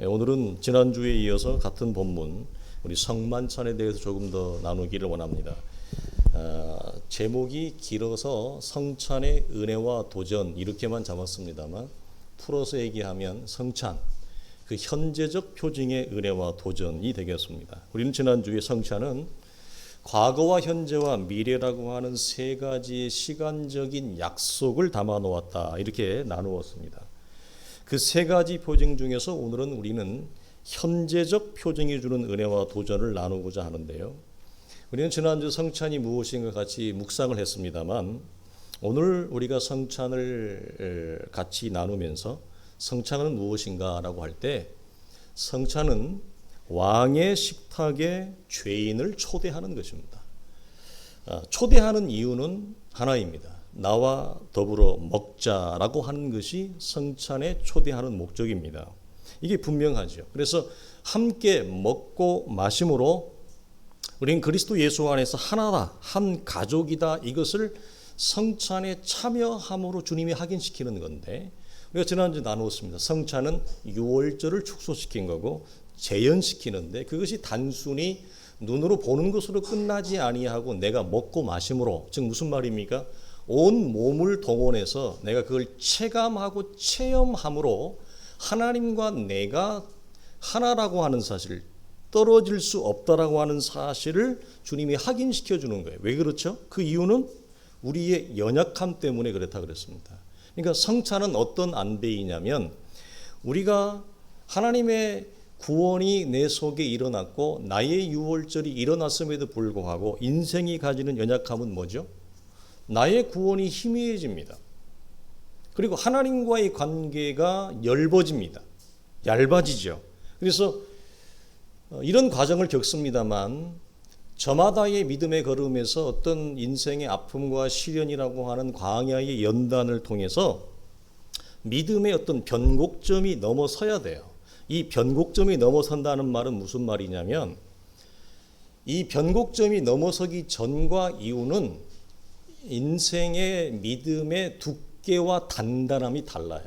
오늘은 지난주에 이어서 같은 본문 우리 성만찬에 대해서 조금 더 나누기를 원합니다. 제목이 길어서 성찬의 은혜와 도전 이렇게만 잡았습니다만 풀어서 얘기하면 성찬, 그 현재적 표징의 은혜와 도전이 되겠습니다. 우리는 지난주에 성찬은 과거와 현재와 미래라고 하는 세 가지의 시간적인 약속을 담아 놓았다 이렇게 나누었습니다. 그 세 가지 표징 중에서 오늘은 우리는 현재적 표징이 주는 은혜와 도전을 나누고자 하는데요. 우리는 지난주 성찬이 무엇인가 같이 묵상을 했습니다만 오늘 우리가 성찬을 같이 나누면서 성찬은 무엇인가라고 할 때 성찬은 왕의 식탁에 죄인을 초대하는 것입니다. 초대하는 이유는 하나입니다. 나와 더불어 먹자라고 하는 것이 성찬에 초대하는 목적입니다. 이게 분명하죠. 그래서 함께 먹고 마심으로 우리는 그리스도 예수 안에서 하나다, 한 가족이다, 이것을 성찬에 참여함으로 주님이 확인시키는 건데, 우리가 지난주에 나누었습니다. 성찬은 유월절을 축소시킨 거고 재현시키는데, 그것이 단순히 눈으로 보는 것으로 끝나지 아니하고 내가 먹고 마심으로, 즉 무슨 말입니까? 온 몸을 동원해서 내가 그걸 체감하고 체험함으로 하나님과 내가 하나라고 하는 사실, 떨어질 수 없다라고 하는 사실을 주님이 확인시켜 주는 거예요. 왜 그렇죠? 그 이유는 우리의 연약함 때문에 그렇다 그랬습니다. 그러니까 성찬은 어떤 안배이냐면, 우리가 하나님의 구원이 내 속에 일어났고 나의 유월절이 일어났음에도 불구하고 인생이 가지는 연약함은 뭐죠? 나의 구원이 희미해집니다. 그리고 하나님과의 관계가 엷어집니다. 얇아지죠. 그래서 이런 과정을 겪습니다만 저마다의 믿음의 걸음에서 어떤 인생의 아픔과 시련이라고 하는 광야의 연단을 통해서 믿음의 어떤 변곡점이 넘어서야 돼요. 이 변곡점이 넘어선다는 말은 무슨 말이냐면, 이 변곡점이 넘어서기 전과 이후는 인생의 믿음의 두께와 단단함이 달라요.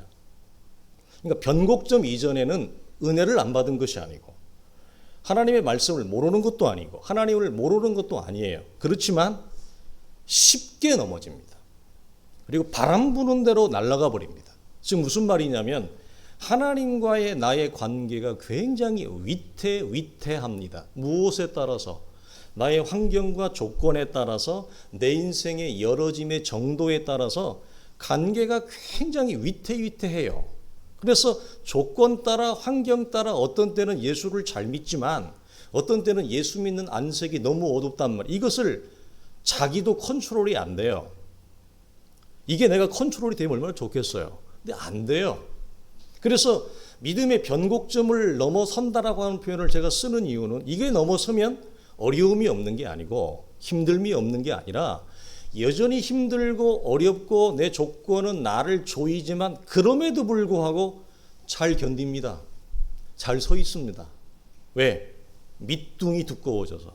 그러니까 변곡점 이전에는 은혜를 안 받은 것이 아니고 하나님의 말씀을 모르는 것도 아니고 하나님을 모르는 것도 아니에요. 그렇지만 쉽게 넘어집니다. 그리고 바람 부는 대로 날아가 버립니다. 즉 무슨 말이냐면, 하나님과의 나의 관계가 굉장히 위태합니다. 무엇에 따라서? 나의 환경과 조건에 따라서, 내 인생의 열어짐의 정도에 따라서 관계가 굉장히 위태해요. 그래서 조건 따라, 환경 따라 어떤 때는 예수를 잘 믿지만 어떤 때는 예수 믿는 안색이 너무 어둡단 말이에요. 이것을 자기도 컨트롤이 안 돼요. 이게 내가 컨트롤이 되면 얼마나 좋겠어요. 근데 안 돼요. 그래서 믿음의 변곡점을 넘어선다라고 하는 표현을 제가 쓰는 이유는, 이게 넘어서면 어려움이 없는 게 아니고 힘듦이 없는 게 아니라 여전히 힘들고 어렵고 내 조건은 나를 조이지만 그럼에도 불구하고 잘 견딥니다. 잘 서 있습니다. 왜? 밑둥이 두꺼워져서,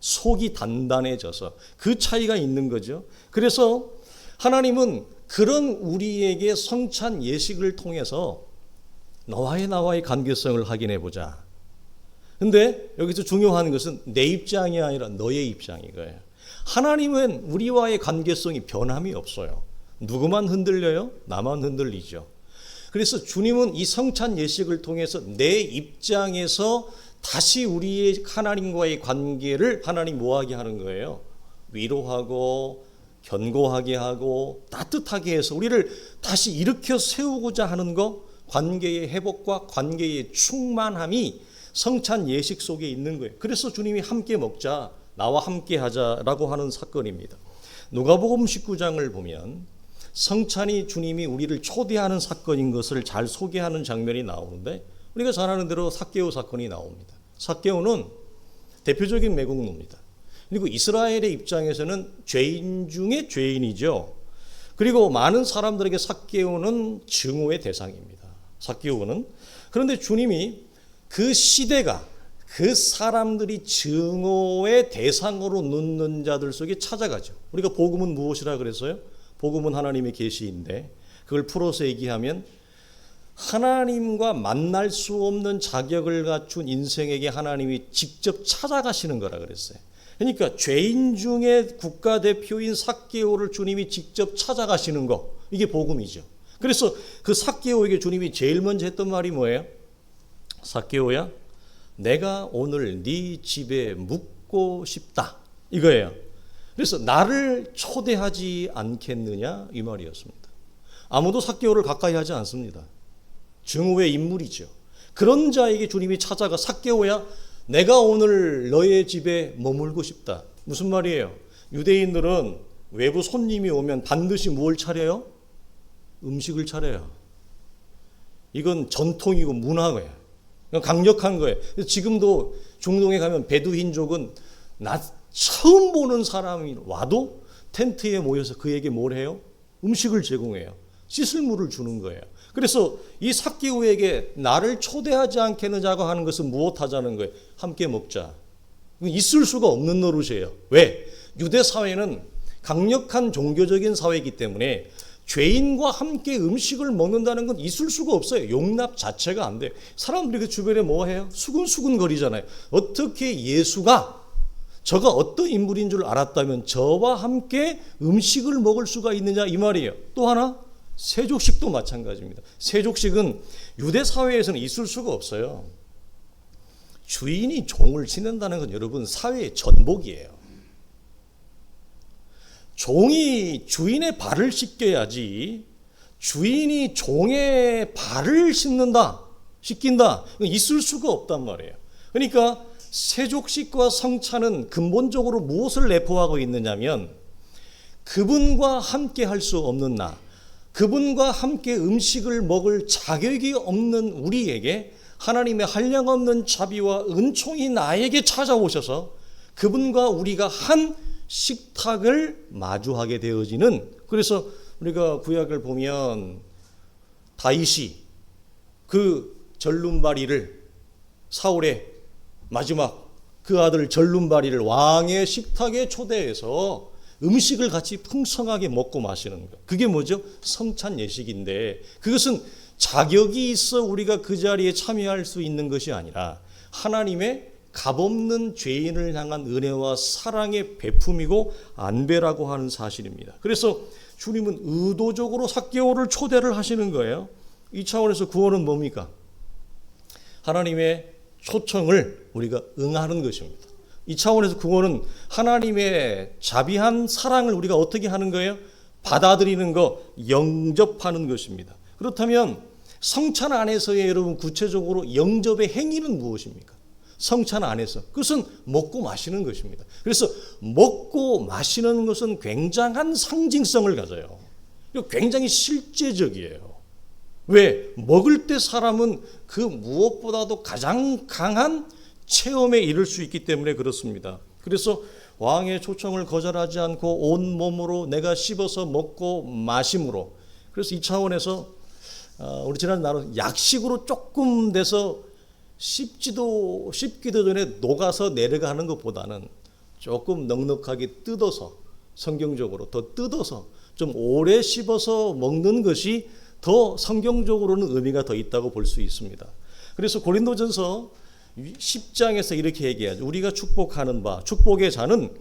속이 단단해져서 그 차이가 있는 거죠. 그래서 하나님은 그런 우리에게 성찬 예식을 통해서 나와의 관계성을 확인해 보자. 근데 여기서 중요한 것은 내 입장이 아니라 너의 입장인 거예요. 하나님은 우리와의 관계성이 변함이 없어요. 누구만 흔들려요? 나만 흔들리죠. 그래서 주님은 이 성찬 예식을 통해서 내 입장에서 다시 우리의 하나님과의 관계를 하나님 뭐하게 하는 거예요? 위로하고 견고하게 하고 따뜻하게 해서 우리를 다시 일으켜 세우고자 하는 거, 관계의 회복과 관계의 충만함이 성찬 예식 속에 있는 거예요. 그래서 주님이 함께 먹자, 나와 함께 하자라고 하는 사건입니다. 누가복음 19장을 보면 성찬이 주님이 우리를 초대하는 사건인 것을 잘 소개하는 장면이 나오는데, 우리가 잘 아는 대로 삭개오 사건이 나옵니다. 삭개오는 대표적인 매국노입니다. 그리고 이스라엘의 입장에서는 죄인 중에 죄인이죠. 그리고 많은 사람들에게 삭개오는 증오의 대상입니다. 삭개오는. 그런데 주님이 그 시대가, 그 사람들이 증오의 대상으로 놓는 자들 속에 찾아가죠. 우리가 복음은 무엇이라 그랬어요? 복음은 하나님의 계시인데, 그걸 풀어서 얘기하면 하나님과 만날 수 없는 자격을 갖춘 인생에게 하나님이 직접 찾아가시는 거라 그랬어요. 그러니까 죄인 중에 국가대표인 삭개오를 주님이 직접 찾아가시는 거, 이게 복음이죠. 그래서 그 삭개오에게 주님이 제일 먼저 했던 말이 뭐예요? 삭개오야, 내가 오늘 네 집에 묵고 싶다, 이거예요. 그래서 나를 초대하지 않겠느냐, 이 말이었습니다. 아무도 삭개오를 가까이 하지 않습니다. 증오의 인물이죠. 그런 자에게 주님이 찾아가, 삭개오야, 내가 오늘 너의 집에 머물고 싶다. 무슨 말이에요? 유대인들은 외부 손님이 오면 반드시 뭘 차려요? 음식을 차려요. 이건 전통이고 문화예요. 강력한 거예요. 지금도 중동에 가면 베두인족은 나 처음 보는 사람이 와도 텐트에 모여서 그에게 뭘 해요? 음식을 제공해요. 씻을 물을 주는 거예요. 그래서 이 삭개오에게 나를 초대하지 않겠느냐고 하는 것은 무엇 하자는 거예요? 함께 먹자. 있을 수가 없는 노릇이에요. 왜? 유대 사회는 강력한 종교적인 사회이기 때문에 죄인과 함께 음식을 먹는다는 건 있을 수가 없어요. 용납 자체가 안 돼요. 사람들이 그 주변에 뭐 해요? 수근수근 거리잖아요. 어떻게 예수가 저가 어떤 인물인 줄 알았다면 저와 함께 음식을 먹을 수가 있느냐, 이 말이에요. 또 하나, 세족식도 마찬가지입니다. 세족식은 유대 사회에서는 있을 수가 없어요. 주인이 종을 지낸다는 건 여러분 사회의 전복이에요. 종이 주인의 발을 씻겨야지 주인이 종의 발을 씻는다, 씻긴다, 있을 수가 없단 말이에요. 그러니까 세족식과 성찬은 근본적으로 무엇을 내포하고 있느냐면 그분과 함께 할 수 없는 나, 그분과 함께 음식을 먹을 자격이 없는 우리에게 하나님의 한량없는 자비와 은총이 나에게 찾아오셔서 그분과 우리가 한 식탁을 마주하게 되어지는, 그래서 우리가 구약을 보면 다윗이 그 절름발이를, 사울의 마지막 그 아들 절름발이를 왕의 식탁에 초대해서 음식을 같이 풍성하게 먹고 마시는 것, 그게 뭐죠? 성찬 예식인데, 그것은 자격이 있어 우리가 그 자리에 참여할 수 있는 것이 아니라 하나님의 값없는 죄인을 향한 은혜와 사랑의 베품이고 안배라고 하는 사실입니다. 그래서 주님은 의도적으로 삭개오를 초대를 하시는 거예요. 이 차원에서 구원은 뭡니까? 하나님의 초청을 우리가 응하는 것입니다. 이 차원에서 구원은 하나님의 자비한 사랑을 우리가 어떻게 하는 거예요? 받아들이는 거, 영접하는 것입니다. 그렇다면 성찬 안에서의 여러분 구체적으로 영접의 행위는 무엇입니까? 성찬 안에서 그것은 먹고 마시는 것입니다. 그래서 먹고 마시는 것은 굉장한 상징성을 가져요. 굉장히 실제적이에요. 왜? 먹을 때 사람은 그 무엇보다도 가장 강한 체험에 이를 수 있기 때문에 그렇습니다. 그래서 왕의 초청을 거절하지 않고 온 몸으로 내가 씹어서 먹고 마심으로, 그래서 이 차원에서 우리 지난 나눴 약식으로 조금 돼서 씹기도 전에 녹아서 내려가는 것보다는 조금 넉넉하게 뜯어서, 성경적으로 더 뜯어서 좀 오래 씹어서 먹는 것이 더 성경적으로는 의미가 더 있다고 볼 수 있습니다. 그래서 고린도전서 10장에서 이렇게 얘기하죠. 우리가 축복하는 바, 축복의 잔은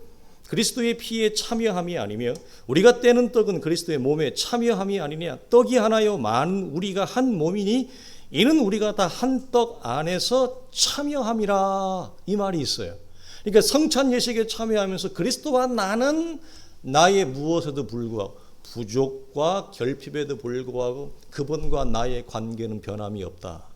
그리스도의 피에 참여함이 아니며 우리가 떼는 떡은 그리스도의 몸에 참여함이 아니냐. 떡이 하나요 많은 우리가 한 몸이니 이는 우리가 다 한 떡 안에서 참여함이라, 이 말이 있어요. 그러니까 성찬 예식에 참여하면서 그리스도와 나는 나의 무엇에도 불구하고, 부족과 결핍에도 불구하고 그분과 나의 관계는 변함이 없다.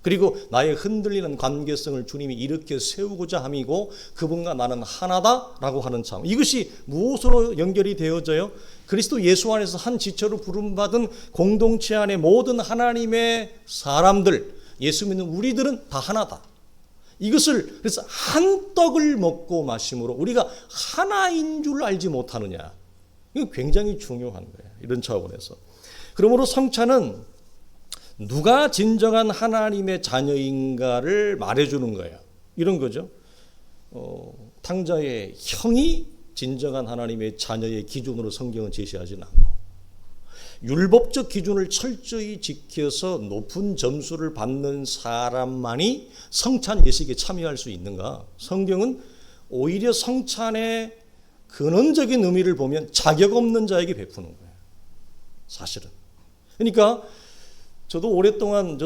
그리고 나의 흔들리는 관계성을 주님이 이렇게 세우고자 함이고 그분과 나는 하나다라고 하는 참, 이것이 무엇으로 연결이 되어져요? 그리스도 예수 안에서 한 지체로 부름받은 공동체 안에 모든 하나님의 사람들, 예수 믿는 우리들은 다 하나다. 이것을 그래서 한 떡을 먹고 마심으로 우리가 하나인 줄 알지 못하느냐. 이거 굉장히 중요한 거예요. 이런 차원에서. 그러므로 성찬은 누가 진정한 하나님의 자녀인가를 말해주는 거예요. 이런 거죠. 탕자의 형이 진정한 하나님의 자녀의 기준으로 성경은 제시하지는 않고, 율법적 기준을 철저히 지켜서 높은 점수를 받는 사람만이 성찬 예식에 참여할 수 있는가? 성경은 오히려 성찬의 근원적인 의미를 보면 자격 없는 자에게 베푸는 거예요. 사실은. 그러니까 저도 오랫동안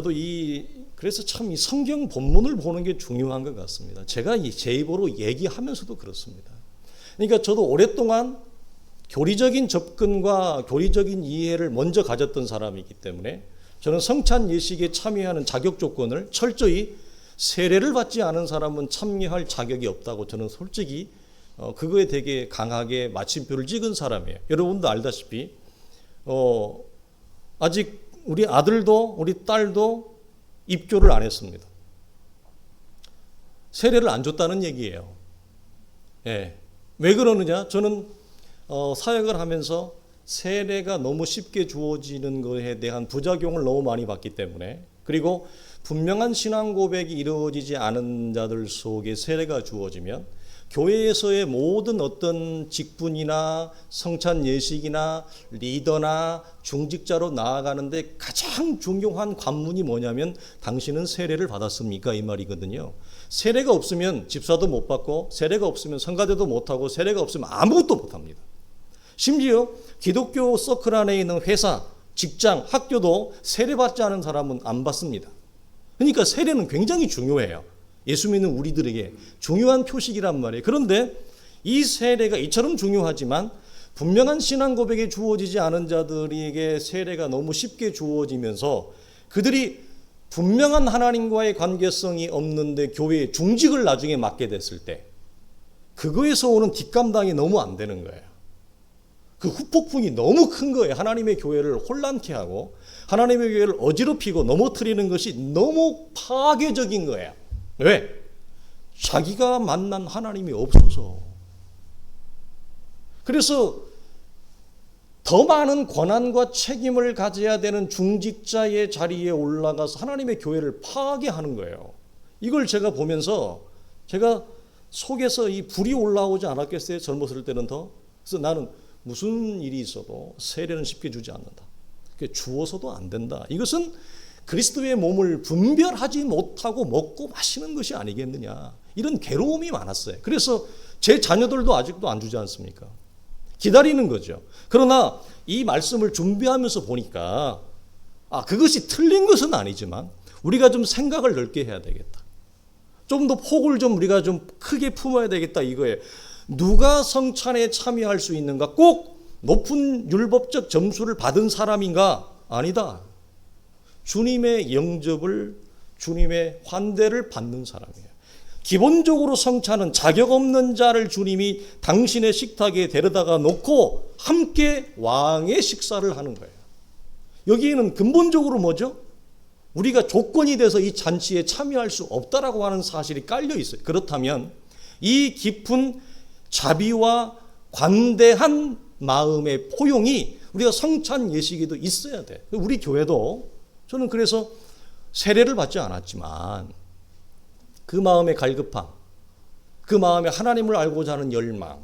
그래서 참 이 성경 본문을 보는 게 중요한 것 같습니다. 제가 제 입으로 얘기하면서도 그렇습니다. 그러니까 저도 오랫동안 교리적인 접근과 교리적인 이해를 먼저 가졌던 사람이기 때문에 저는 성찬 예식에 참여하는 자격 조건을 철저히 세례를 받지 않은 사람은 참여할 자격이 없다고 저는 솔직히 그거에 되게 강하게 마침표를 찍은 사람이에요. 여러분도 알다시피 아직 우리 아들도 우리 딸도 입교를 안 했습니다. 세례를 안 줬다는 얘기예요. 예. 왜 그러느냐? 저는 사역을 하면서 세례가 너무 쉽게 주어지는 것에 대한 부작용을 너무 많이 봤기 때문에, 그리고 분명한 신앙 고백이 이루어지지 않은 자들 속에 세례가 주어지면 교회에서의 모든 어떤 직분이나 성찬 예식이나 리더나 중직자로 나아가는데 가장 중요한 관문이 뭐냐면 당신은 세례를 받았습니까? 이 말이거든요. 세례가 없으면 집사도 못 받고, 세례가 없으면 성가대도 못하고, 세례가 없으면 아무것도 못합니다. 심지어 기독교 서클 안에 있는 회사, 직장, 학교도 세례받지 않은 사람은 안 받습니다. 그러니까 세례는 굉장히 중요해요. 예수 믿는 우리들에게 중요한 표식이란 말이에요. 그런데 이 세례가 이처럼 중요하지만 분명한 신앙 고백이 주어지지 않은 자들에게 세례가 너무 쉽게 주어지면서 그들이 분명한 하나님과의 관계성이 없는데 교회에 중직을 나중에 맡게 됐을 때 그거에서 오는 뒷감당이 너무 안 되는 거예요. 그 후폭풍이 너무 큰 거예요. 하나님의 교회를 혼란케 하고 하나님의 교회를 어지럽히고 넘어뜨리는 것이 너무 파괴적인 거예요. 왜? 자기가 만난 하나님이 없어서. 그래서 더 많은 권한과 책임을 가져야 되는 중직자의 자리에 올라가서 하나님의 교회를 파괴하는 거예요. 이걸 제가 보면서 제가 속에서 이 불이 올라오지 않았겠어요? 젊었을 때는 더. 그래서 나는 무슨 일이 있어도 세례는 쉽게 주지 않는다. 주어서도 안 된다. 이것은 그리스도의 몸을 분별하지 못하고 먹고 마시는 것이 아니겠느냐. 이런 괴로움이 많았어요. 그래서 제 자녀들도 아직도 안 주지 않습니까? 기다리는 거죠. 그러나 이 말씀을 준비하면서 보니까 그것이 틀린 것은 아니지만 우리가 좀 생각을 넓게 해야 되겠다. 좀 더 폭을 좀 우리가 좀 크게 품어야 되겠다 이거예요. 누가 성찬에 참여할 수 있는가? 꼭 높은 율법적 점수를 받은 사람인가? 아니다. 주님의 영접을, 주님의 환대를 받는 사람이에요. 기본적으로 성찬은 자격 없는 자를 주님이 당신의 식탁에 데려다가 놓고 함께 왕의 식사를 하는 거예요. 여기에는 근본적으로 뭐죠? 우리가 조건이 돼서 이 잔치에 참여할 수 없다라고 하는 사실이 깔려 있어요. 그렇다면 이 깊은 자비와 관대한 마음의 포용이 우리가 성찬 예식에도 있어야 돼. 우리 교회도 저는 그래서 세례를 받지 않았지만 그 마음의 갈급함, 그 마음에 하나님을 알고자 하는 열망,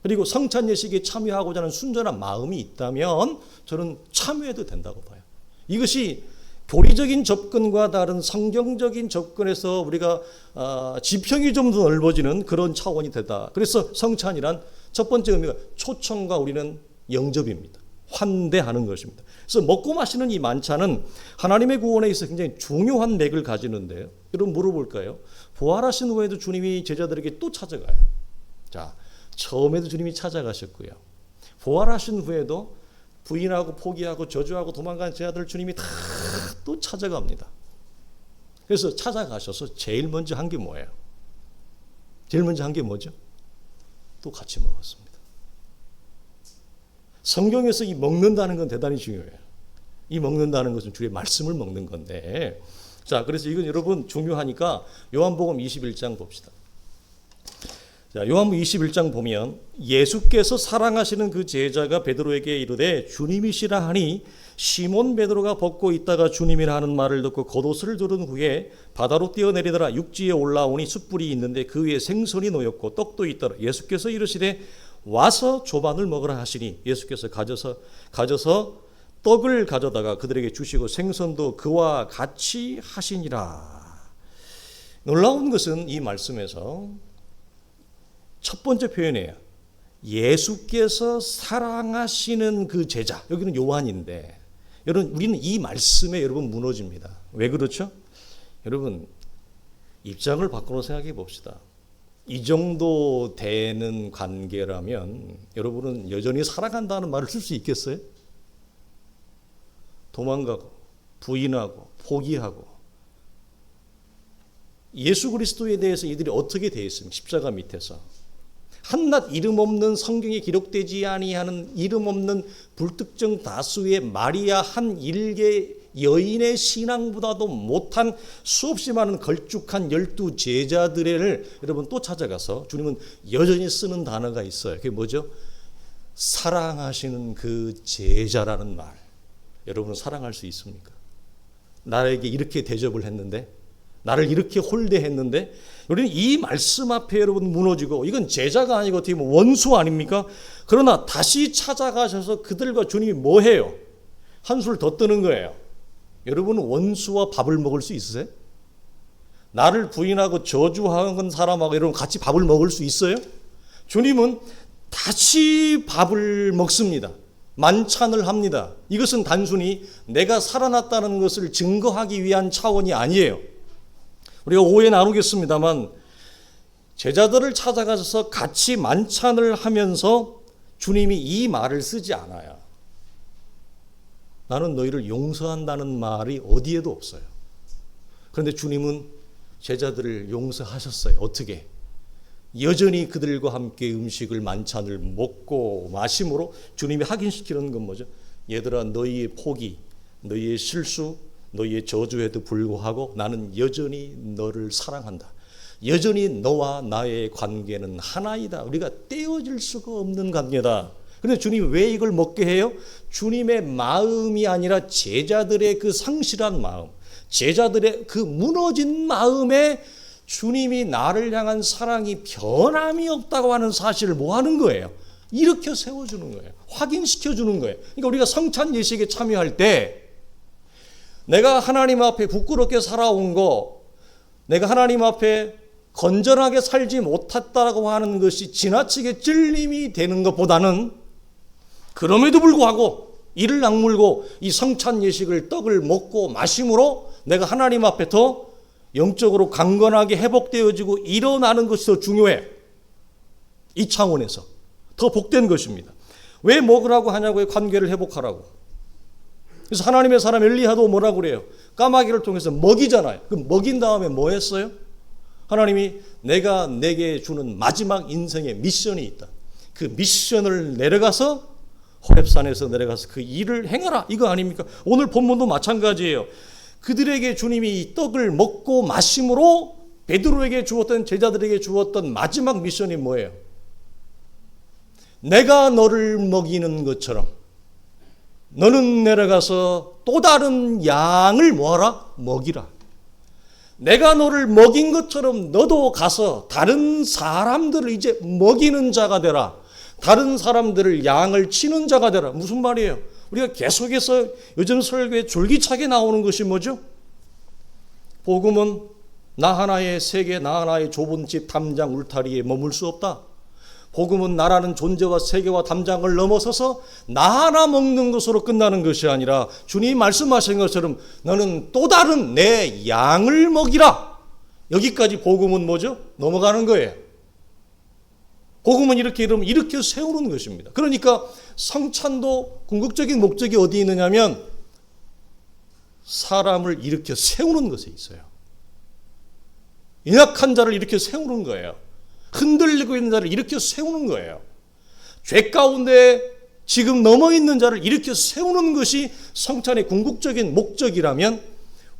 그리고 성찬 예식에 참여하고자 하는 순전한 마음이 있다면 저는 참여해도 된다고 봐요. 이것이 교리적인 접근과 다른 성경적인 접근에서 우리가 지평이 좀 더 넓어지는 그런 차원이 되다. 그래서 성찬이란 첫 번째 의미가 초청과 우리는 영접입니다. 환대하는 것입니다. 그래서 먹고 마시는 이 만찬은 하나님의 구원에 있어 굉장히 중요한 맥을 가지는데요. 여러분 물어볼까요? 부활하신 후에도 주님이 제자들에게 또 찾아가요. 자, 처음에도 주님이 찾아가셨고요. 부활하신 후에도 부인하고 포기하고 저주하고 도망간 제자들 주님이 다 또 찾아갑니다. 그래서 찾아가셔서 제일 먼저 한 게 뭐예요? 제일 먼저 한 게 뭐죠? 또 같이 먹었습니다. 성경에서 이 먹는다는 건 대단히 중요해요. 이 먹는다는 것은 주의 말씀을 먹는 건데, 자, 그래서 이건 여러분 중요하니까 요한복음 21장 봅시다. 자, 요한복음 21장 보면 예수께서 사랑하시는 그 제자가 베드로에게 이르되 주님이시라 하니 시몬 베드로가 벗고 있다가 주님이라 하는 말을 듣고 겉옷을 두른 후에 바다로 뛰어내리더라. 육지에 올라오니 숯불이 있는데 그 위에 생선이 놓였고 떡도 있더라. 예수께서 이르시되 와서 조반을 먹으라 하시니 예수께서 가져서 떡을 가져다가 그들에게 주시고 생선도 그와 같이 하시니라. 놀라운 것은 이 말씀에서 첫 번째 표현이에요. 예수께서 사랑하시는 그 제자, 여기는 요한인데, 여러분 우리는 이 말씀에 여러분 무너집니다. 왜 그렇죠? 여러분 입장을 바꾸어 생각해 봅시다. 이 정도 되는 관계라면 여러분은 여전히 사랑한다는 말을 쓸 수 있겠어요? 도망가고 부인하고 포기하고. 예수 그리스도에 대해서 이들이 어떻게 되어 있습니까? 십자가 밑에서 한낱 이름 없는, 성경에 기록되지 아니하는 이름 없는 불특정 다수의 마리아 한 일개 여인의 신앙보다도 못한 수없이 많은 걸쭉한 12 제자들을 여러분 또 찾아가서 주님은 여전히 쓰는 단어가 있어요. 그게 뭐죠? 사랑하시는 그 제자라는 말. 여러분은 사랑할 수 있습니까? 나에게 이렇게 대접을 했는데, 나를 이렇게 홀대했는데, 우리는 이 말씀 앞에 여러분 무너지고, 이건 제자가 아니고 어떻게 보면 원수 아닙니까? 그러나 다시 찾아가셔서 그들과 주님이 뭐 해요? 한술 더 뜨는 거예요. 여러분은 원수와 밥을 먹을 수 있으세요? 나를 부인하고 저주하는 사람하고 여러분 같이 밥을 먹을 수 있어요? 주님은 다시 밥을 먹습니다. 만찬을 합니다. 이것은 단순히 내가 살아났다는 것을 증거하기 위한 차원이 아니에요. 우리가 오해 나누겠습니다만 제자들을 찾아가서 같이 만찬을 하면서 주님이 이 말을 쓰지 않아요. 나는 너희를 용서한다는 말이 어디에도 없어요. 그런데 주님은 제자들을 용서하셨어요. 어떻게? 여전히 그들과 함께 음식을 만찬을 먹고 마심으로 주님이 확인시키는 건 뭐죠? 얘들아, 너희의 포기, 너희의 실수, 너희의 저주에도 불구하고 나는 여전히 너를 사랑한다. 여전히 너와 나의 관계는 하나이다. 우리가 떼어질 수가 없는 관계다. 그런데 주님이 왜 이걸 먹게 해요? 주님의 마음이 아니라 제자들의 그 상실한 마음, 제자들의 그 무너진 마음에 주님이 나를 향한 사랑이 변함이 없다고 하는 사실을 뭐 하는 거예요? 일으켜 세워주는 거예요. 확인시켜주는 거예요. 그러니까 우리가 성찬 예식에 참여할 때 내가 하나님 앞에 부끄럽게 살아온 거, 내가 하나님 앞에 건전하게 살지 못했다고 하는 것이 지나치게 찔림이 되는 것보다는 그럼에도 불구하고 이를 악물고 이 성찬 예식을 떡을 먹고 마심으로 내가 하나님 앞에 더 영적으로 강건하게 회복되어지고 일어나는 것이 더 중요해. 이 차원에서 더 복된 것입니다. 왜 먹으라고 하냐고요? 관계를 회복하라고. 그래서 하나님의 사람 엘리야도 뭐라고 그래요? 까마귀를 통해서 먹이잖아요. 그럼 먹인 다음에 뭐 했어요? 하나님이 내가 내게 주는 마지막 인생의 미션이 있다. 그 미션을 내려가서 호렙산에서 내려가서 그 일을 행하라. 이거 아닙니까? 오늘 본문도 마찬가지예요. 그들에게 주님이 이 떡을 먹고 마심으로 베드로에게 주었던, 제자들에게 주었던 마지막 미션이 뭐예요? 내가 너를 먹이는 것처럼 너는 내려가서 또 다른 양을 뭐하라? 먹이라. 내가 너를 먹인 것처럼 너도 가서 다른 사람들을 이제 먹이는 자가 되라. 다른 사람들을 양을 치는 자가 되라. 무슨 말이에요? 우리가 계속해서 요즘 설교에 졸기차게 나오는 것이 뭐죠? 복음은 나 하나의 세계, 나 하나의 좁은 집 담장 울타리에 머물 수 없다. 복음은 나라는 존재와 세계와 담장을 넘어서서 나 하나 먹는 것으로 끝나는 것이 아니라 주님이 말씀하신 것처럼 너는 또 다른 내 양을 먹이라. 여기까지 복음은 뭐죠? 넘어가는 거예요. 복음은 이렇게 이러면 이렇게 세우는 것입니다. 그러니까 성찬도 궁극적인 목적이 어디 있느냐면 사람을 일으켜 세우는 것에 있어요. 연약한 자를 일으켜 세우는 거예요. 흔들리고 있는 자를 일으켜 세우는 거예요. 죄 가운데 지금 넘어있는 자를 일으켜 세우는 것이 성찬의 궁극적인 목적이라면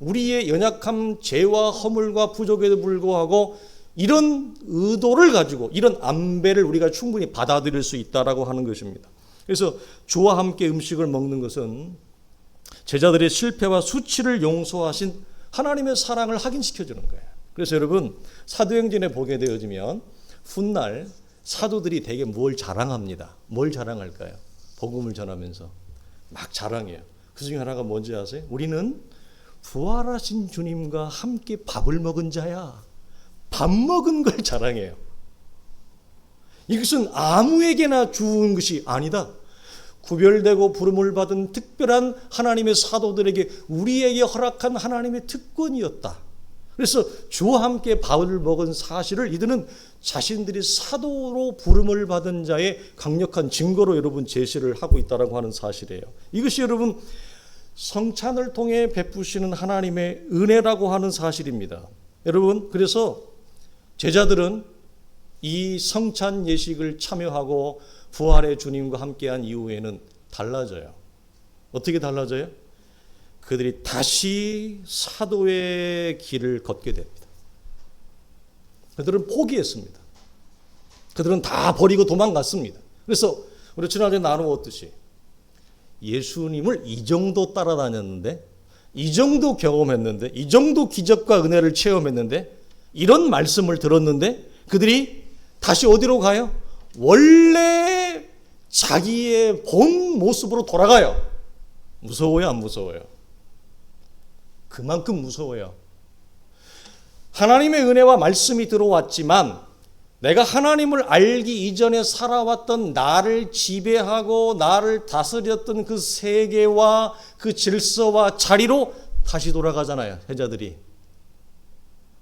우리의 연약함, 죄와 허물과 부족에도 불구하고 이런 의도를 가지고 이런 안배를 우리가 충분히 받아들일 수 있다라고 하는 것입니다. 그래서 주와 함께 음식을 먹는 것은 제자들의 실패와 수치를 용서하신 하나님의 사랑을 확인시켜주는 거예요. 그래서 여러분 사도행전에 보게 되어지면 훗날 사도들이 되게 뭘 자랑합니다. 뭘 자랑할까요? 복음을 전하면서 막 자랑해요. 그 중에 하나가 뭔지 아세요? 우리는 부활하신 주님과 함께 밥을 먹은 자야. 밥 먹은 걸 자랑해요. 이것은 아무에게나 주는 것이 아니다. 구별되고 부름을 받은 특별한 하나님의 사도들에게 우리에게 허락한 하나님의 특권이었다. 그래서 주와 함께 밥을 먹은 사실을 이들은 자신들이 사도로 부름을 받은 자의 강력한 증거로 여러분 제시를 하고 있다고 하는 사실이에요. 이것이 여러분 성찬을 통해 베푸시는 하나님의 은혜라고 하는 사실입니다. 여러분, 그래서 제자들은 이 성찬 예식을 참여하고 부활의 주님과 함께한 이후에는 달라져요. 어떻게 달라져요? 그들이 다시 사도의 길을 걷게 됩니다. 그들은 포기했습니다. 그들은 다 버리고 도망갔습니다. 그래서 우리 지난주에 나누었듯이 예수님을 이 정도 따라다녔는데, 이 정도 경험했는데, 이 정도 기적과 은혜를 체험했는데, 이런 말씀을 들었는데 그들이 다시 어디로 가요? 원래 자기의 본 모습으로 돌아가요. 무서워요, 안 무서워요? 그만큼 무서워요. 하나님의 은혜와 말씀이 들어왔지만 내가 하나님을 알기 이전에 살아왔던 나를 지배하고 나를 다스렸던 그 세계와 그 질서와 자리로 다시 돌아가잖아요, 제자들이.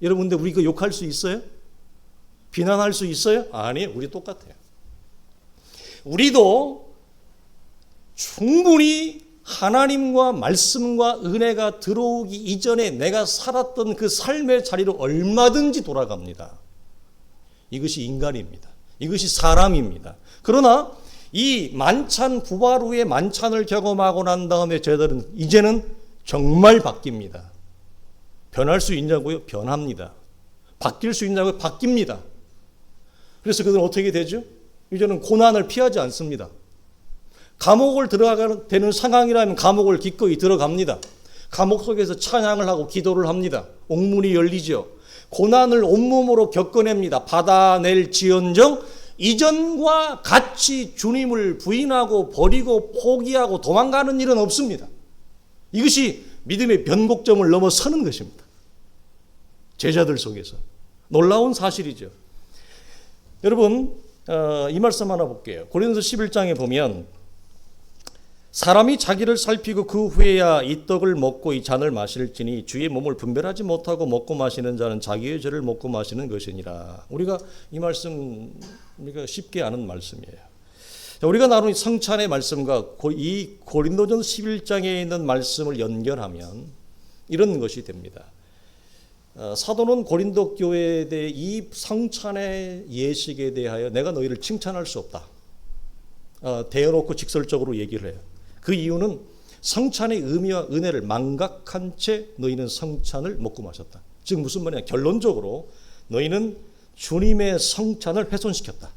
여러분, 근데 우리 그 욕할 수 있어요? 비난할 수 있어요? 아니에요. 우리 똑같아요. 우리도 충분히 하나님과 말씀과 은혜가 들어오기 이전에 내가 살았던 그 삶의 자리로 얼마든지 돌아갑니다. 이것이 인간입니다. 이것이 사람입니다. 그러나 이 만찬, 부활 후에 만찬을 경험하고 난 다음에 저희들은 이제는 정말 바뀝니다. 변할 수 있냐고요? 변합니다. 바뀔 수 있냐고요? 바뀝니다. 그래서 그들은 어떻게 되죠? 이제는 고난을 피하지 않습니다. 감옥을 들어가는 되는 상황이라면 감옥을 기꺼이 들어갑니다. 감옥 속에서 찬양을 하고 기도를 합니다. 옥문이 열리죠. 고난을 온몸으로 겪어냅니다. 받아낼지언정 이전과 같이 주님을 부인하고 버리고 포기하고 도망가는 일은 없습니다. 이것이 믿음의 변곡점을 넘어서는 것입니다. 제자들 속에서 놀라운 사실이죠. 여러분, 이 말씀 하나 볼게요. 고린도서 11장에 보면 사람이 자기를 살피고 그 후에야 이 떡을 먹고 이 잔을 마실지니 주의 몸을 분별하지 못하고 먹고 마시는 자는 자기의 죄를 먹고 마시는 것이니라. 우리가 이 말씀 우리가 쉽게 아는 말씀이에요. 우리가 나눈 성찬의 말씀과 이 고린도전서 11장에 있는 말씀을 연결하면 이런 것이 됩니다. 사도는 고린도 교회에 대해 이 성찬의 예식에 대하여 내가 너희를 칭찬할 수 없다. 대어놓고 직설적으로 얘기를 해요. 그 이유는 성찬의 의미와 은혜를 망각한 채 너희는 성찬을 먹고 마셨다. 즉 무슨 말이냐? 결론적으로 너희는 주님의 성찬을 훼손시켰다.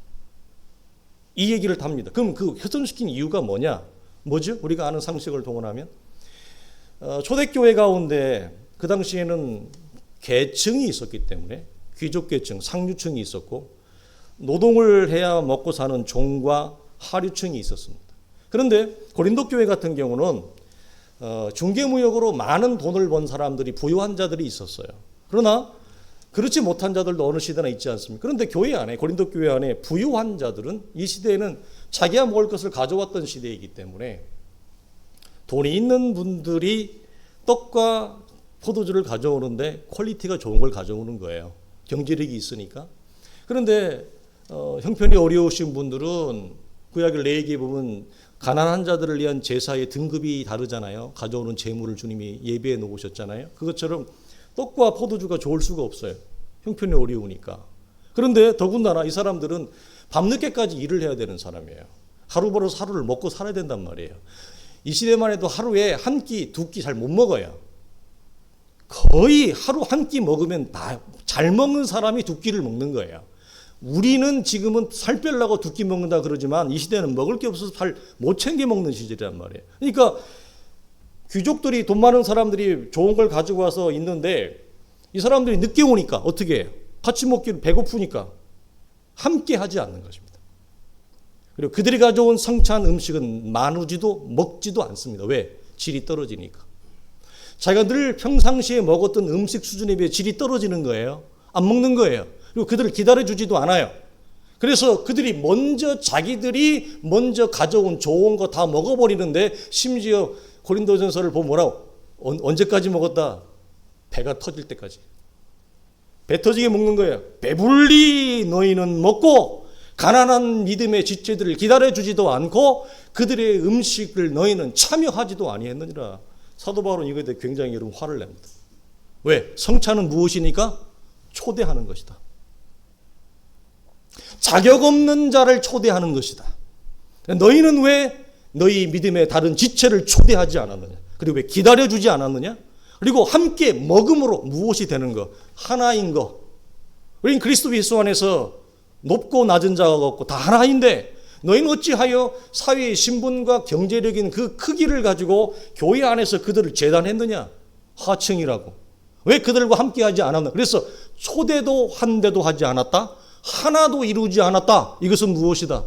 이 얘기를 합니다. 그럼 그 훼손시킨 이유가 뭐냐? 뭐죠? 우리가 아는 상식을 동원하면 초대교회 가운데 그 당시에는 계층이 있었기 때문에 귀족계층, 상류층이 있었고 노동을 해야 먹고 사는 종과 하류층이 있었습니다. 그런데 고린도 교회 같은 경우는 중개무역으로 많은 돈을 번 사람들이 부유한 자들이 있었어요. 그러나 그렇지 못한 자들도 어느 시대나 있지 않습니까? 그런데 교회 안에 고린도 교회 안에 부유한 자들은 이 시대에는 자기가 먹을 것을 가져왔던 시대이기 때문에 돈이 있는 분들이 떡과 포도주를 가져오는데 퀄리티가 좋은 걸 가져오는 거예요. 경제력이 있으니까. 그런데 형편이 어려우신 분들은 구약을 레위기에 보면 가난한 자들을 위한 제사의 등급이 다르잖아요. 가져오는 재물을 주님이 예배해 놓으셨잖아요. 그것처럼 떡과 포도주가 좋을 수가 없어요. 형편이 어려우니까. 그런데 더군다나 이 사람들은 밤늦게까지 일을 해야 되는 사람이에요. 하루 벌어서 하루를 먹고 살아야 된단 말이에요. 이 시대만 해도 하루에 한 끼, 두 끼 잘 못 먹어요. 거의 하루 한 끼 먹으면 다 잘 먹는 사람이 두 끼를 먹는 거예요. 우리는 지금은 살 빼려고 두 끼 먹는다 그러지만 이 시대는 먹을 게 없어서 잘 못 챙겨 먹는 시절이란 말이에요. 그러니까 귀족들이 돈 많은 사람들이 좋은 걸 가지고 와서 있는데 이 사람들이 늦게 오니까 어떻게 해요? 같이 먹기를 배고프니까 함께 하지 않는 것입니다. 그리고 그들이 가져온 성찬 음식은 나누지도 먹지도 않습니다. 왜? 질이 떨어지니까. 자기가 늘 평상시에 먹었던 음식 수준에 비해 질이 떨어지는 거예요. 안 먹는 거예요. 그리고 그들을 기다려주지도 않아요. 그래서 그들이 자기들이 먼저 가져온 좋은 거 다 먹어버리는데, 심지어 고린도전서를 보면 뭐라고? 언제까지 먹었다? 배가 터질 때까지. 배 터지게 먹는 거예요. 배불리 너희는 먹고 가난한 믿음의 지체들을 기다려주지도 않고 그들의 음식을 너희는 참여하지도 아니했느니라. 사도 바울은 이거에 대해 굉장히 여러분 화를 냅니다. 왜? 성찬은 무엇이니까? 초대하는 것이다. 자격 없는 자를 초대하는 것이다. 너희는 왜 너희 믿음의 다른 지체를 초대하지 않았느냐? 그리고 왜 기다려주지 않았느냐? 그리고 함께 먹음으로 무엇이 되는 것? 하나인 것. 우리는 그리스도 예수 안에서 높고 낮은 자가 없고 다 하나인데, 너희는 어찌하여 사회의 신분과 경제력인 그 크기를 가지고 교회 안에서 그들을 재단했느냐? 하층이라고. 왜 그들과 함께하지 않았나? 그래서 초대도 한 대도 하지 않았다. 하나도 이루지 않았다. 이것은 무엇이다?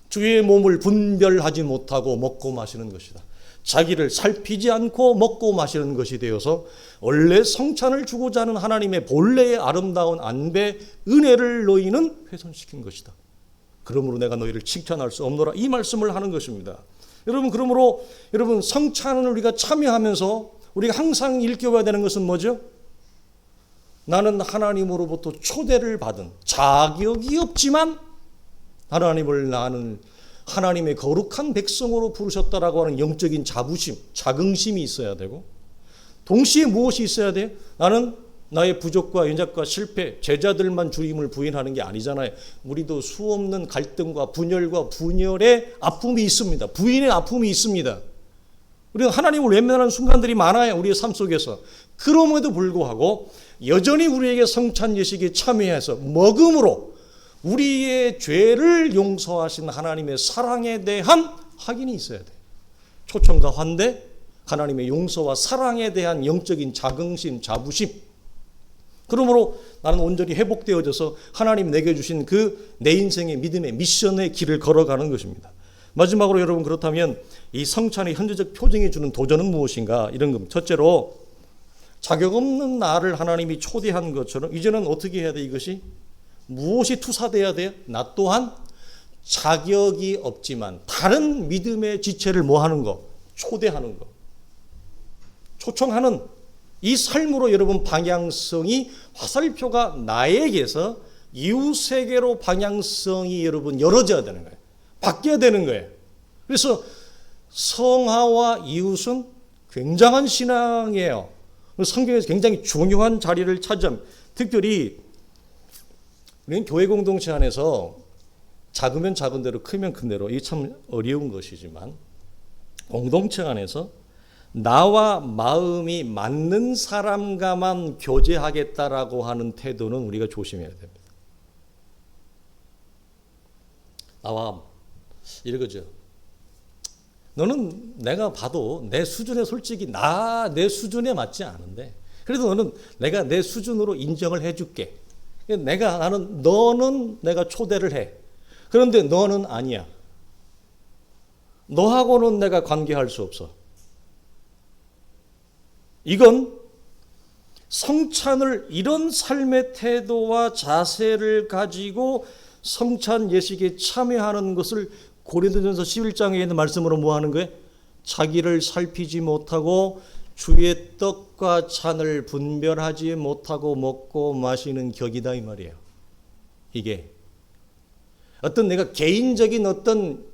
주의 몸을 분별하지 못하고 먹고 마시는 것이다. 자기를 살피지 않고 먹고 마시는 것이 되어서 원래 성찬을 주고자 하는 하나님의 본래의 아름다운 안배 은혜를 너희는 훼손시킨 것이다. 그러므로 내가 너희를 칭찬할 수 없노라, 이 말씀을 하는 것입니다. 여러분, 그러므로 여러분 성찬을 우리가 참여하면서 우리가 항상 일깨워야 되는 것은 뭐죠? 나는 하나님으로부터 초대를 받은, 자격이 없지만 하나님을 나는 하나님의 거룩한 백성으로 부르셨다라고 하는 영적인 자부심, 자긍심이 있어야 되고, 동시에 무엇이 있어야 돼요? 나는 나의 부족과 연약과 실패, 제자들만 주님을 부인하는 게 아니잖아요. 우리도 수없는 갈등과 분열과 분열의 아픔이 있습니다. 부인의 아픔이 있습니다. 우리가 하나님을 외면하는 순간들이 많아요, 우리의 삶 속에서. 그럼에도 불구하고 여전히 우리에게 성찬 예식에 참여해서 먹음으로 우리의 죄를 용서하신 하나님의 사랑에 대한 확인이 있어야 돼요. 초청과 환대, 하나님의 용서와 사랑에 대한 영적인 자긍심, 자부심. 그러므로 나는 온전히 회복되어져서 하나님 내게 주신 그 내 인생의 믿음의 미션의 길을 걸어가는 것입니다. 마지막으로 여러분, 그렇다면 이 성찬의 현재적 표징이 주는 도전은 무엇인가? 이런 겁니다. 첫째로, 자격 없는 나를 하나님이 초대한 것처럼 이제는 어떻게 해야 돼? 이것이 무엇이 투사돼야 돼요? 나 또한 자격이 없지만 다른 믿음의 지체를 뭐 하는 거? 초대하는 거. 초청하는 이 삶으로 여러분 방향성이, 화살표가 나에게서 이웃에게로 방향성이 여러분 열어져야 되는 거예요. 바뀌어야 되는 거예요. 그래서 성화와 이웃은 굉장한 신앙이에요. 성경에서 굉장히 중요한 자리를 차지합니다. 특별히 우리는 교회 공동체 안에서 작으면 작은 대로 크면 큰 대로, 이게 참 어려운 것이지만 공동체 안에서 나와 마음이 맞는 사람과만 교제하겠다라고 하는 태도는 우리가 조심해야 됩니다. 나와 이러거죠. 너는 내가 봐도 내 수준에 솔직히 내 수준에 맞지 않은데 그래도 너는 내가 내 수준으로 인정을 해줄게. 너는 내가 초대를 해. 그런데 너는 아니야. 너하고는 내가 관계할 수 없어. 이건 성찬을, 이런 삶의 태도와 자세를 가지고 성찬 예식에 참여하는 것을 고린도전서 11장에 있는 말씀으로 뭐 하는 거예요? 자기를 살피지 못하고 주의 떡과 잔을 분별하지 못하고 먹고 마시는 격이다, 이 말이에요. 이게 어떤 내가 개인적인 어떤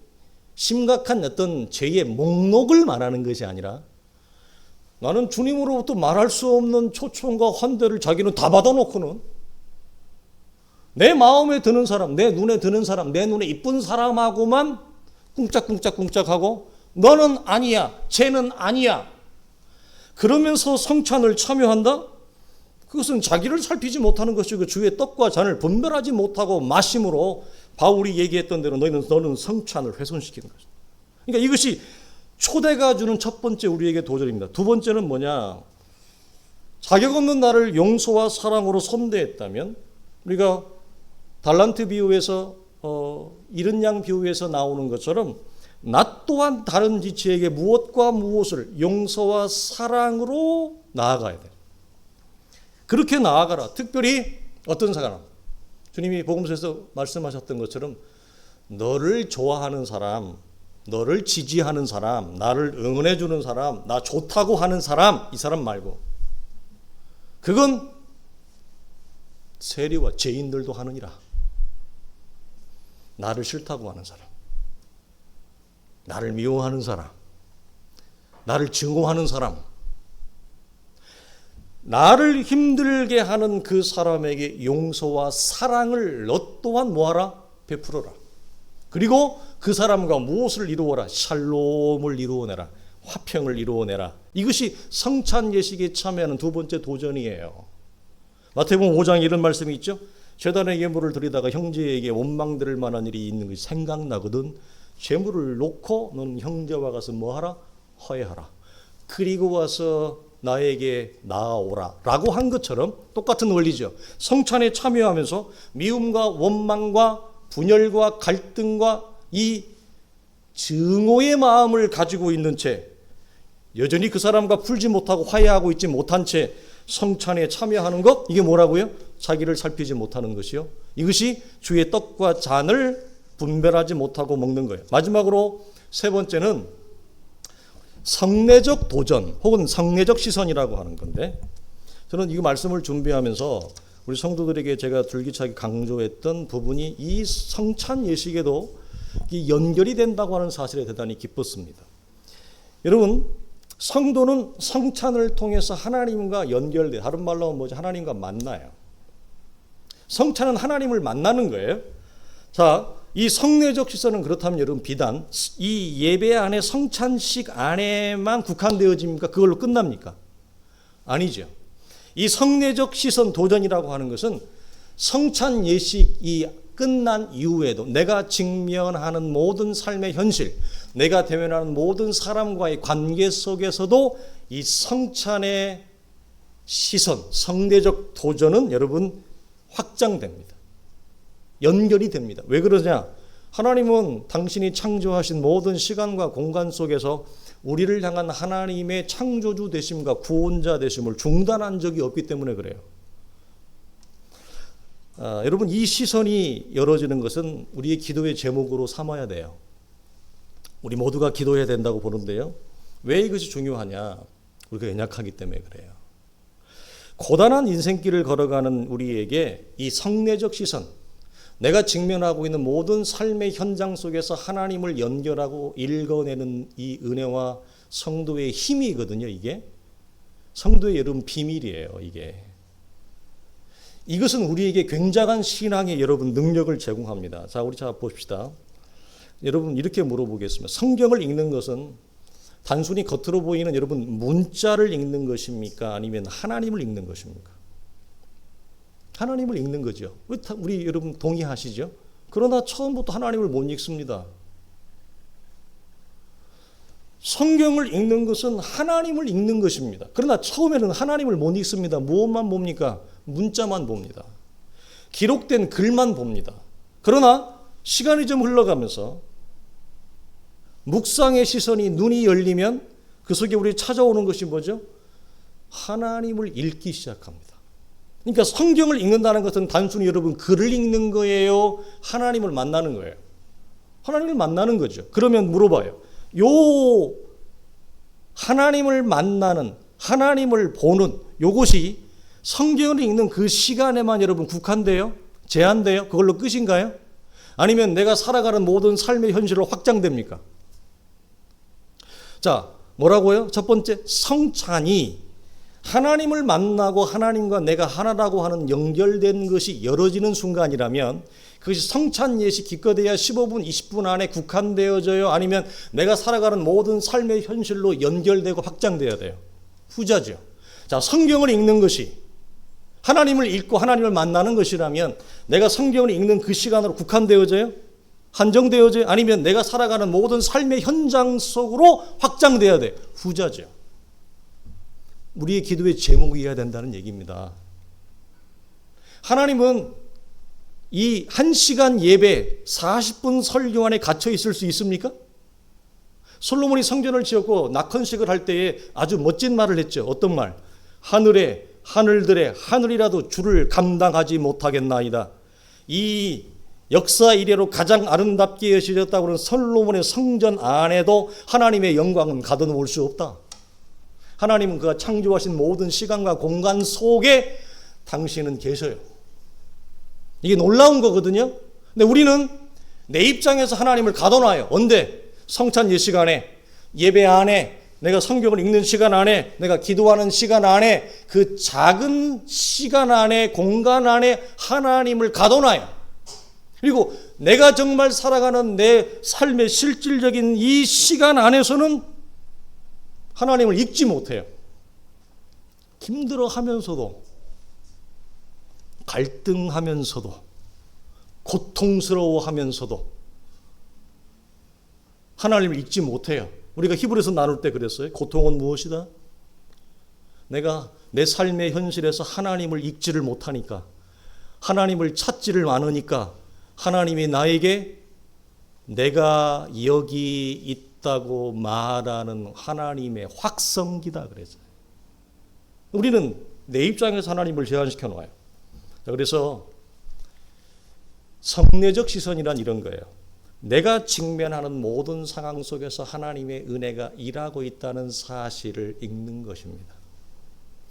심각한 어떤 죄의 목록을 말하는 것이 아니라, 나는 주님으로부터 말할 수 없는 초청과 환대를 자기는 다 받아놓고는 내 마음에 드는 사람, 내 눈에 드는 사람, 내 눈에 이쁜 사람하고만 꿍짝꿍짝꿍짝하고 너는 아니야, 쟤는 아니야, 그러면서 성찬을 참여한다? 그것은 자기를 살피지 못하는 것이고 주의 떡과 잔을 분별하지 못하고 마심으로 바울이 얘기했던 대로 너는 성찬을 훼손시키는 것이다. 그러니까 이것이 초대가 주는 첫 번째 우리에게 도전입니다. 두 번째는 뭐냐? 자격 없는 나를 용서와 사랑으로 선대했다면, 우리가 달란트 비유에서 이른 양 비유에서 나오는 것처럼 나 또한 다른 지체에게 무엇과 무엇을 용서와 사랑으로 나아가야 돼. 그렇게 나아가라. 특별히 어떤 사람? 주님이 복음서에서 말씀하셨던 것처럼 너를 좋아하는 사람, 너를 지지하는 사람, 나를 응원해 주는 사람, 나 좋다고 하는 사람, 이 사람 말고 그건 세리와 죄인들도 하느니라. 나를 싫다고 하는 사람, 나를 미워하는 사람, 나를 증오하는 사람, 나를 힘들게 하는 그 사람에게 용서와 사랑을 너 또한 뭐하라? 베풀어라. 그리고 그 사람과 무엇을 이루어라? 샬롬을 이루어내라. 화평을 이루어내라. 이것이 성찬 예식에 참여하는 두 번째 도전이에요. 마태복음 5장에 이런 말씀이 있죠. 제단에 예물을 드리다가 형제에게 원망될 만한 일이 있는 것이 생각나거든 제물을 놓고 넌 형제와 가서 뭐하라? 화해하라. 그리고 와서 나에게 나아오라 라고 한 것처럼 똑같은 원리죠. 성찬에 참여하면서 미움과 원망과 분열과 갈등과 이 증오의 마음을 가지고 있는 채 여전히 그 사람과 풀지 못하고 화해하고 있지 못한 채 성찬에 참여하는 것, 이게 뭐라고요? 자기를 살피지 못하는 것이요. 이것이 주의 떡과 잔을 분별하지 못하고 먹는 거예요. 마지막으로 세 번째는 성내적 도전 혹은 성내적 시선이라고 하는 건데, 저는 이 말씀을 준비하면서 우리 성도들에게 제가 줄기차게 강조했던 부분이 이 성찬 예식에도 연결이 된다고 하는 사실에 대단히 기뻤습니다. 여러분, 성도는 성찬을 통해서 하나님과 연결돼, 다른 말로 하면 뭐죠? 하나님과 만나요. 성찬은 하나님을 만나는 거예요. 자, 이 성내적 시선은 그렇다면 여러분 비단 이 예배 안에 성찬식 안에만 국한되어집니까? 그걸로 끝납니까? 아니죠. 이 성내적 시선 도전이라고 하는 것은 성찬 예식이 끝난 이후에도 내가 직면하는 모든 삶의 현실, 내가 대면하는 모든 사람과의 관계 속에서도 이 성찬의 시선, 성내적 도전은 여러분 확장됩니다. 연결이 됩니다. 왜 그러냐? 하나님은 당신이 창조하신 모든 시간과 공간 속에서 우리를 향한 하나님의 창조주 되심과 구원자 되심을 중단한 적이 없기 때문에 그래요. 여러분, 이 시선이 열어지는 것은 우리의 기도의 제목으로 삼아야 돼요. 우리 모두가 기도해야 된다고 보는데요. 왜 이것이 중요하냐? 우리가 연약하기 때문에 그래요. 고단한 인생길을 걸어가는 우리에게 이 성내적 시선, 내가 직면하고 있는 모든 삶의 현장 속에서 하나님을 연결하고 읽어내는 이 은혜와 성도의 힘이거든요. 이게 성도의 여러분 비밀이에요. 이것은 우리에게 굉장한 신앙의 여러분 능력을 제공합니다. 자, 우리 봅시다. 여러분, 이렇게 물어보겠습니다. 성경을 읽는 것은 단순히 겉으로 보이는 여러분 문자를 읽는 것입니까? 아니면 하나님을 읽는 것입니까? 하나님을 읽는 거죠. 우리 여러분 동의하시죠? 그러나 처음부터 하나님을 못 읽습니다. 성경을 읽는 것은 하나님을 읽는 것입니다. 그러나 처음에는 하나님을 못 읽습니다. 무엇만 봅니까? 문자만 봅니다. 기록된 글만 봅니다. 그러나 시간이 좀 흘러가면서 묵상의 시선이 눈이 열리면 그 속에 우리 찾아오는 것이 뭐죠? 하나님을 읽기 시작합니다. 그러니까 성경을 읽는다는 것은 단순히 여러분 글을 읽는 거예요? 하나님을 만나는 거예요? 하나님을 만나는 거죠. 그러면 물어봐요. 요 하나님을 만나는, 하나님을 보는 요것이 성경을 읽는 그 시간에만 여러분 국한돼요? 제한돼요? 그걸로 끝인가요? 아니면 내가 살아가는 모든 삶의 현실로 확장됩니까? 자, 뭐라고요? 첫 번째, 성찬이 하나님을 만나고 하나님과 내가 하나라고 하는 연결된 것이 열어지는 순간이라면 그것이 성찬 예식 기껏해야 15분, 20분 안에 국한되어져요? 아니면 내가 살아가는 모든 삶의 현실로 연결되고 확장돼야 돼요? 후자죠. 자, 성경을 읽는 것이 하나님을 읽고 하나님을 만나는 것이라면 내가 성경을 읽는 그 시간으로 국한되어져요? 한정되어져요? 아니면 내가 살아가는 모든 삶의 현장 속으로 확장돼야 돼요? 후자죠. 우리의 기도의 제목이어야 된다는 얘기입니다. 하나님은 이 1시간 예배 40분 설교 안에 갇혀 있을 수 있습니까? 솔로몬이 성전을 지었고 낙헌식을 할 때에 아주 멋진 말을 했죠. 어떤 말? 하늘들의 하늘이라도 주를 감당하지 못하겠나이다. 이 역사 이래로 가장 아름답게 여겨졌다고 하는 솔로몬의 성전 안에도 하나님의 영광은 가둬놓을 수 없다. 하나님은 그가 창조하신 모든 시간과 공간 속에 당신은 계셔요. 이게 놀라운 거거든요. 근데 우리는 내 입장에서 하나님을 가둬놔요. 언제? 성찬 예시간에, 예배 안에, 내가 성경을 읽는 시간 안에, 내가 기도하는 시간 안에, 그 작은 시간 안에, 공간 안에 하나님을 가둬놔요. 그리고 내가 정말 살아가는 내 삶의 실질적인 이 시간 안에서는 하나님을 잊지 못해요. 힘들어하면서도, 갈등하면서도, 고통스러워하면서도 하나님을 잊지 못해요. 우리가 히브리서 나눌 때 그랬어요. 고통은 무엇이다? 내가 내 삶의 현실에서 하나님을 잊지를 못하니까, 하나님을 찾지를 않으니까 하나님이 나에게 내가 여기 있다고 말하는 하나님의 확성기다 그랬어요. 우리는 내 입장에서 하나님을 제한시켜 놓아요. 그래서 성례적 시선이란 이런 거예요. 내가 직면하는 모든 상황 속에서 하나님의 은혜가 일하고 있다는 사실을 읽는 것입니다.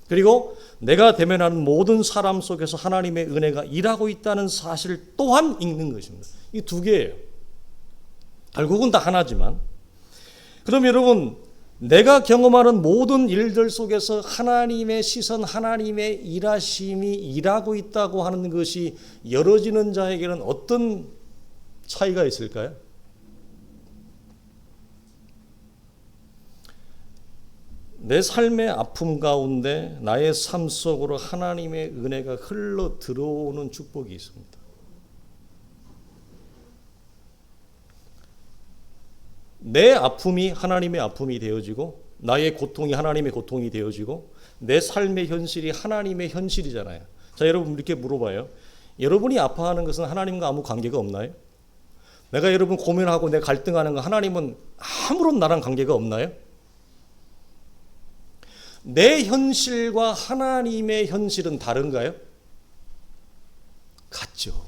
그리고 내가 대면하는 모든 사람 속에서 하나님의 은혜가 일하고 있다는 사실 또한 읽는 것입니다. 이 두 개예요. 결국은 다 하나지만, 그럼 여러분, 내가 경험하는 모든 일들 속에서 하나님의 시선, 하나님의 일하심이 일하고 있다고 하는 것이 열어지는 자에게는 어떤 차이가 있을까요? 내 삶의 아픔 가운데 나의 삶 속으로 하나님의 은혜가 흘러 들어오는 축복이 있습니다. 내 아픔이 하나님의 아픔이 되어지고, 나의 고통이 하나님의 고통이 되어지고, 내 삶의 현실이 하나님의 현실이잖아요. 자, 여러분 이렇게 물어봐요. 여러분이 아파하는 것은 하나님과 아무 관계가 없나요? 내가 여러분 고민하고 내가 갈등하는 거 하나님은 아무런 나랑 관계가 없나요? 내 현실과 하나님의 현실은 다른가요? 같죠.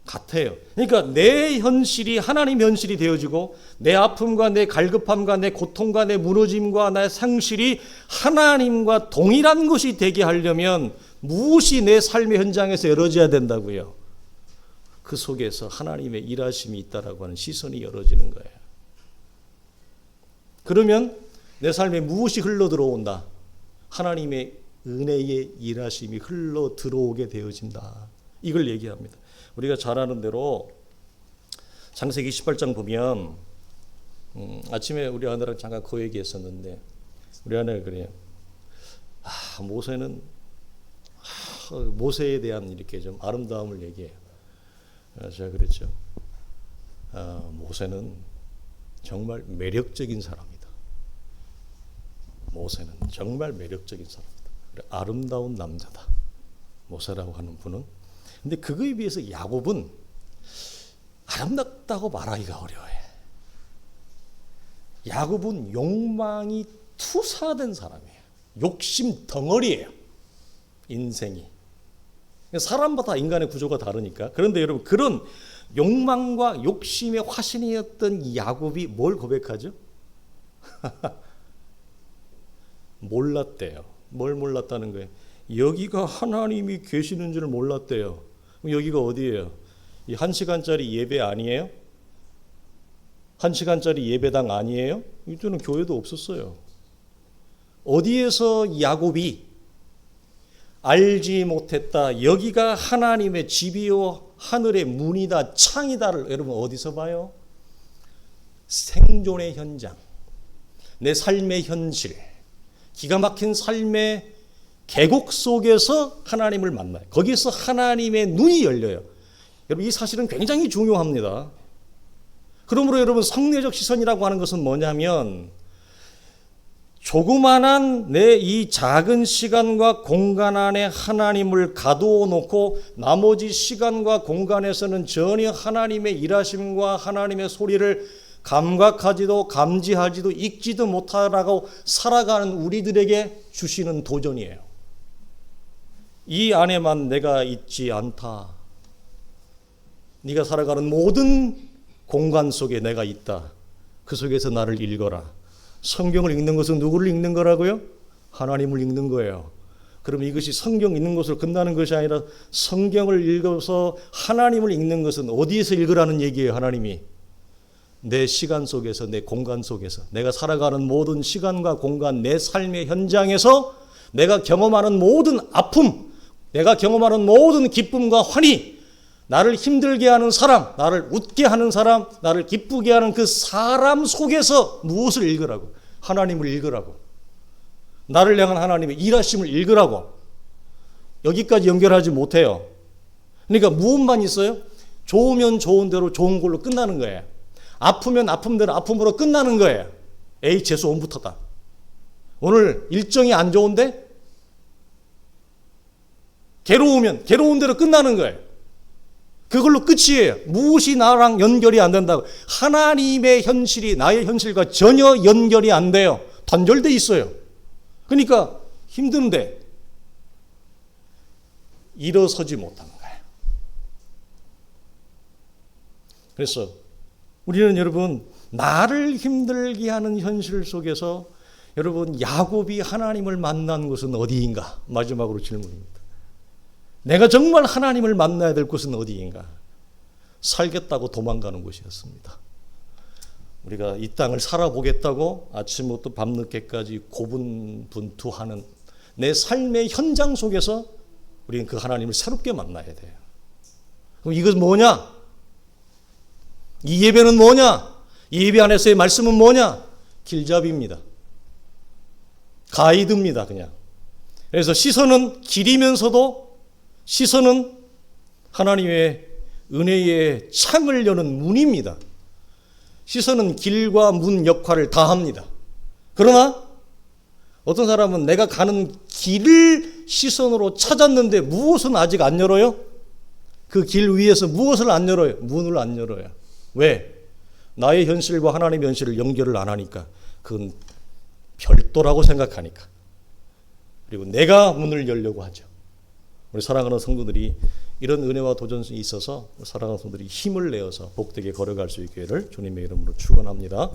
같아요. 그러니까 내 현실이 하나님 현실이 되어지고, 내 아픔과 내 갈급함과 내 고통과 내 무너짐과 내 상실이 하나님과 동일한 것이 되게 하려면 무엇이 내 삶의 현장에서 열어져야 된다고요? 그 속에서 하나님의 일하심이 있다라고 하는 시선이 열어지는 거예요. 그러면 내 삶에 무엇이 흘러 들어온다? 하나님의 은혜의 일하심이 흘러 들어오게 되어진다. 이걸 얘기합니다. 우리가 잘 아는 대로 창세기 18장 보면 아침에 우리 아내랑 잠깐 그 얘기했었는데, 우리 아내가 그래요. 모세에 대한 이렇게 좀 아름다움을 얘기해요. 제가 그랬죠. 모세는 정말 매력적인 사람이다. 모세는 정말 매력적인 사람이다. 아름다운 남자다. 모세라고 하는 분은. 근데 그거에 비해서 야곱은 아름답다고 말하기가 어려워요. 야곱은 욕망이 투사된 사람이에요. 욕심 덩어리예요. 인생이. 사람마다 인간의 구조가 다르니까. 그런데 여러분, 그런 욕망과 욕심의 화신이었던 야곱이 뭘 고백하죠? 몰랐대요. 뭘 몰랐다는 거예요? 여기가 하나님이 계시는 줄 몰랐대요. 여기가 어디예요? 이 1시간짜리 예배 아니에요? 1시간짜리 예배당 아니에요? 이때는 교회도 없었어요. 어디에서 야곱이 알지 못했다, 여기가 하나님의 집이요 하늘의 문이다, 창이다를 여러분 어디서 봐요? 생존의 현장, 내 삶의 현실, 기가 막힌 삶의 계곡 속에서 하나님을 만나요. 거기서 하나님의 눈이 열려요. 여러분, 이 사실은 굉장히 중요합니다. 그러므로 여러분, 성례적 시선이라고 하는 것은 뭐냐면, 조그만한 내 이 작은 시간과 공간 안에 하나님을 가두어 놓고 나머지 시간과 공간에서는 전혀 하나님의 일하심과 하나님의 소리를 감각하지도 감지하지도 읽지도 못하라고 살아가는 우리들에게 주시는 도전이에요. 이 안에만 내가 있지 않다. 네가 살아가는 모든 공간 속에 내가 있다. 그 속에서 나를 읽어라. 성경을 읽는 것은 누구를 읽는 거라고요? 하나님을 읽는 거예요. 그럼 이것이 성경 읽는 것으로 끝나는 것이 아니라 성경을 읽어서 하나님을 읽는 것은 어디에서 읽으라는 얘기예요? 하나님이 내 시간 속에서, 내 공간 속에서, 내가 살아가는 모든 시간과 공간, 내 삶의 현장에서 내가 경험하는 모든 아픔, 내가 경험하는 모든 기쁨과 환희, 나를 힘들게 하는 사람, 나를 웃게 하는 사람, 나를 기쁘게 하는 그 사람 속에서 무엇을 읽으라고? 하나님을 읽으라고. 나를 향한 하나님의 일하심을 읽으라고. 여기까지 연결하지 못해요. 그러니까 무엇만 있어요? 좋으면 좋은 대로 좋은 걸로 끝나는 거예요. 아프면 아픔대로 아픔으로 끝나는 거예요. 에이, 재수 온부터다. 오늘 일정이 안 좋은데 괴로우면 괴로운 대로 끝나는 거예요. 그걸로 끝이에요. 무엇이 나랑 연결이 안 된다고. 하나님의 현실이 나의 현실과 전혀 연결이 안 돼요. 단절돼 있어요. 그러니까 힘든데 일어서지 못하는 거예요. 그래서 우리는 여러분, 나를 힘들게 하는 현실 속에서 여러분, 야곱이 하나님을 만난 곳은 어디인가? 마지막으로 질문입니다. 내가 정말 하나님을 만나야 될 곳은 어디인가? 살겠다고 도망가는 곳이었습니다. 우리가 이 땅을 살아보겠다고 아침부터 밤늦게까지 고분분투하는 내 삶의 현장 속에서 우리는 그 하나님을 새롭게 만나야 돼요. 그럼 이것은 뭐냐? 이 예배는 뭐냐? 이 예배 안에서의 말씀은 뭐냐? 길잡이입니다. 가이드입니다, 그냥. 그래서 시선은 길이면서도 시선은 하나님의 은혜의 창을 여는 문입니다. 시선은 길과 문 역할을 다 합니다. 그러나 어떤 사람은 내가 가는 길을 시선으로 찾았는데 무엇은 아직 안 열어요? 그 길 위에서 무엇을 안 열어요? 문을 안 열어요. 왜? 나의 현실과 하나님의 현실을 연결을 안 하니까. 그건 별도라고 생각하니까. 그리고 내가 문을 열려고 하죠. 우리 사랑하는 성도들이 이런 은혜와 도전이 있어서 사랑하는 성도들이 힘을 내어서 복되게 걸어갈 수 있기를 주님의 이름으로 축원합니다.